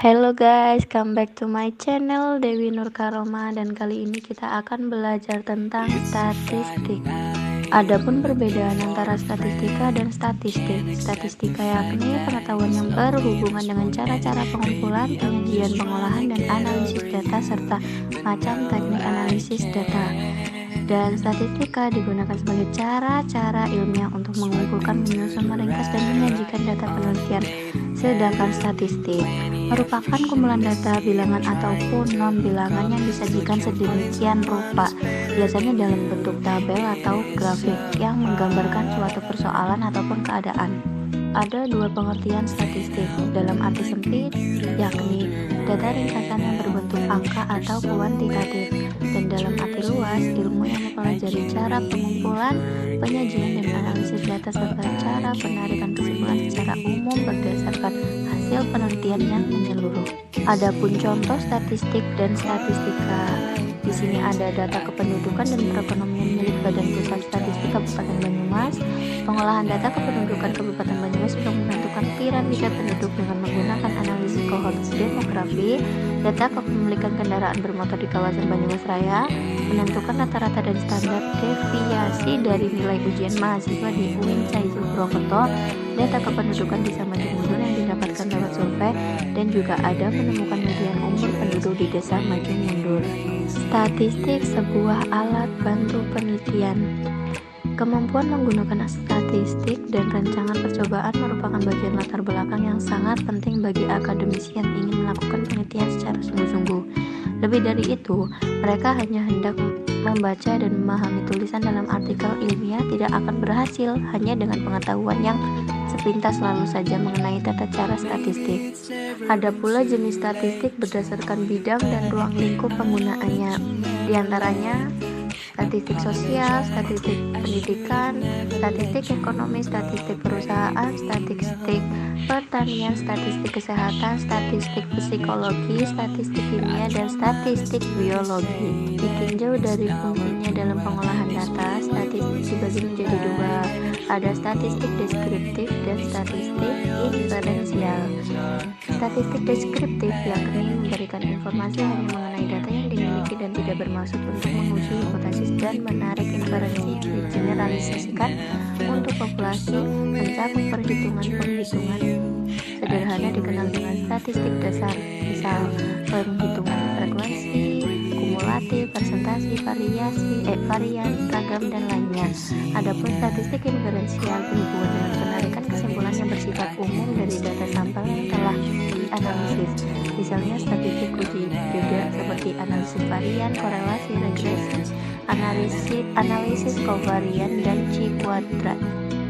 Hello guys, come back to my channel Dewi Nur Karoma, dan kali ini kita akan belajar tentang statistik. Adapun perbedaan antara statistika dan statistik. Statistika yakni pengetahuan yang berhubungan dengan cara-cara pengumpulan, pengujian, pengolahan, dan analisis data serta macam teknik analisis data. Dan statistika digunakan sebagai cara-cara ilmiah untuk mengumpulkan, menyusun, meringkas, dan menyajikan data penelitian. Sedangkan statistik merupakan kumpulan data bilangan ataupun non-bilangan yang disajikan sedemikian rupa, biasanya dalam bentuk tabel atau grafik yang menggambarkan suatu persoalan ataupun keadaan. Ada dua pengertian statistik dalam arti sempit, yakni data ringkasan yang berbentuk angka atau kuantitatif, dan dalam arti luas, ilmu yang mempelajari cara pengumpulan, penyajian, dan analisis data serta cara penarikan kesimpulan secara umum berdasarkan hasil penelitian yang menyeluruh. Adapun contoh statistik dan statistika. Di sini ada data kependudukan dan perekonomian milik Badan Pusat Statistik Kabupaten Banyumas. Pengolahan data kependudukan Kabupaten Banyumas untuk menentukan piramida penduduk dengan menggunakan analisis kohort demografi. Data kepemilikan kendaraan bermotor di kawasan Banyumas Raya, menentukan rata-rata dan standar deviasi dari nilai ujian mahasiswa di UIN Caizu Purwokerto. Data kependudukan di Maju Mundur yang didapatkan lewat survei, dan juga ada menemukan median umur penduduk di Desa Maju Mundur. Statistik sebuah alat bantu penelitian. Kemampuan menggunakan statistik dan rancangan percobaan merupakan bagian latar belakang yang sangat penting bagi akademisi yang ingin melakukan penelitian secara sungguh-sungguh. Lebih dari itu, mereka hanya hendak membaca dan memahami tulisan dalam artikel ilmiah tidak akan berhasil hanya dengan pengetahuan yang sepintas lalu saja mengenai tata cara statistik. Ada pula jenis statistik berdasarkan bidang dan ruang lingkup penggunaannya, di antaranya statistik sosial, statistik pendidikan, statistik ekonomi, statistik perusahaan, statistik pertanian, statistik kesehatan, statistik psikologi, statistik kimia, dan statistik biologi. Ditinjau dari fungsinya dalam pengolahan data, statistik dibagi menjadi dua. Ada statistik deskriptif dan statistik inferensial. Statistik deskriptif yakni memberikan informasi hanya mengenai data yang dimiliki dan tidak bermaksud untuk menguji hipotesis dan menarik inferensi, digeneralisasikan untuk populasi, mencakup perhitungan-penghitungan sederhana dikenal dengan statistik dasar, misal penghitungan frekuensi, kumulatif, persentase, varian, ragam, dan lainnya. Adapun statistik inferensial berhubungan dengan penarikan kesimpulan yang bersifat umum dari data sampel yang telah dianalisis, misalnya statistik uji beda seperti analisis varian, korelasi, regresi, analisis kovarian, dan C-kuadrat.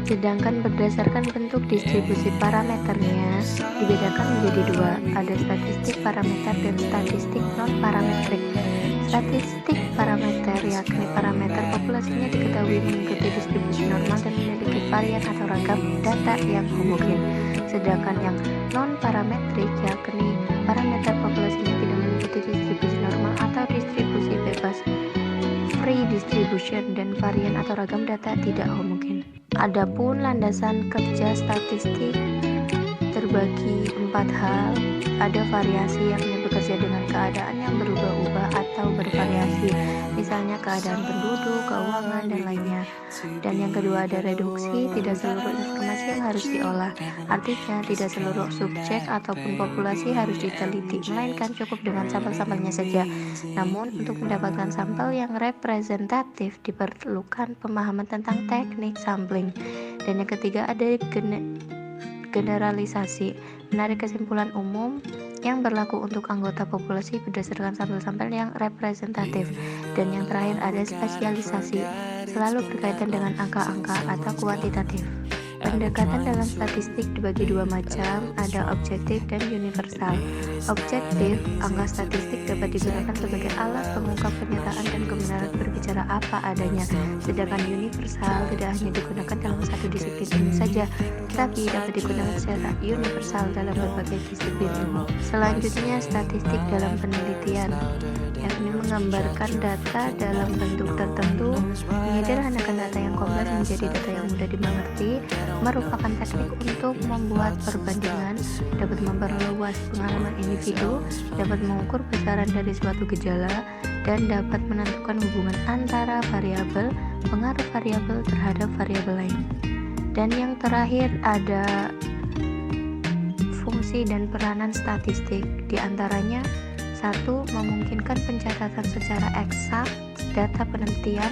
Sedangkan berdasarkan bentuk distribusi parameternya dibedakan menjadi dua, ada statistik parameter dan statistik non-parametrik. Statistik parameter yakni parameter populasinya diketahui mengikuti distribusi normal dan memiliki varian atau ragam data yang homogen. Sedangkan yang non-parametrik yakni parameter populasinya tidak mengikuti distribusi normal atau distribusi bebas, free distribution, dan varian atau ragam data tidak homogen. Adapun landasan kerja statistik terbagi 4 hal. Ada variasi yakni bekerja dengan keadaan yang berubah-ubah atau bervariasi, misalnya keadaan penduduk, keuangan, dan lainnya. Dan yang kedua ada reduksi, tidak seluruh informasi yang harus diolah. Artinya tidak seluruh subjek ataupun populasi harus diteliti, melainkan cukup dengan sampel-sampelnya saja. Namun untuk mendapatkan sampel yang representatif diperlukan pemahaman tentang teknik sampling. Dan yang ketiga ada generalisasi, menarik kesimpulan umum yang berlaku untuk anggota populasi berdasarkan sampel-sampel yang representatif. Dan yang terakhir ada spesialisasi, selalu berkaitan dengan angka-angka atau kuantitatif. Pendekatan dalam statistik dibagi dua macam, ada objektif dan universal. Objektif, angka statistik dapat digunakan sebagai alat pengungkap kenyataan dan kebenaran berbicara apa adanya. Sedangkan universal tidak hanya digunakan dalam satu disiplin ilmu saja, tetapi dapat digunakan secara universal dalam berbagai disiplin ilmu. Selanjutnya, statistik dalam penelitian, yakni menggambarkan data dalam bentuk tertentu, menyederhanakan data yang kompleks menjadi data yang mudah dimengerti, merupakan teknik untuk membuat perbandingan, dapat memperluas pengalaman individu, dapat mengukur besaran dari suatu gejala, dan dapat menentukan hubungan antara variabel, pengaruh variabel terhadap variabel lain. Dan yang terakhir ada fungsi dan peranan statistik, diantaranya 1. Memungkinkan pencatatan secara eksak data penelitian.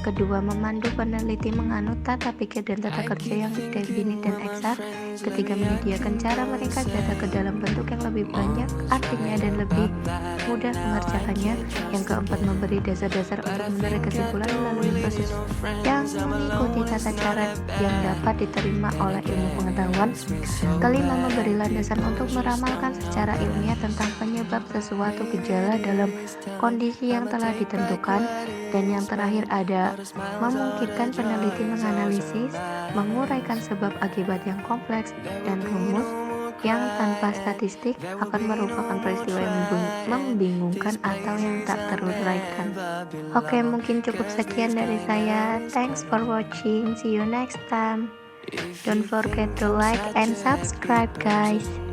2. Memandu peneliti menganut tata pikir dan tata kerja yang definit dan eksak. 3. Menyediakan cara meringkas data ke dalam bentuk yang lebih banyak artinya dan lebih mudah mengerjakannya. Yang 4. Memberi dasar-dasar untuk menarik kesimpulan melalui proses yang mengikuti tata cara yang dapat diterima oleh ilmu pengetahuan. 5. Memberi landasan untuk meramalkan secara ilmiah tentang penyebab sesuatu gejala dalam kondisi yang telah ditentukan. Dan yang terakhir ada memungkinkan peneliti menganalisis, menguraikan sebab akibat yang kompleks dan rumus yang tanpa statistik akan merupakan peristiwa yang membingungkan atau yang tak teruraikan. Oke, mungkin cukup sekian dari saya. Thanks for watching. See you next time. Don't forget to like and subscribe, guys.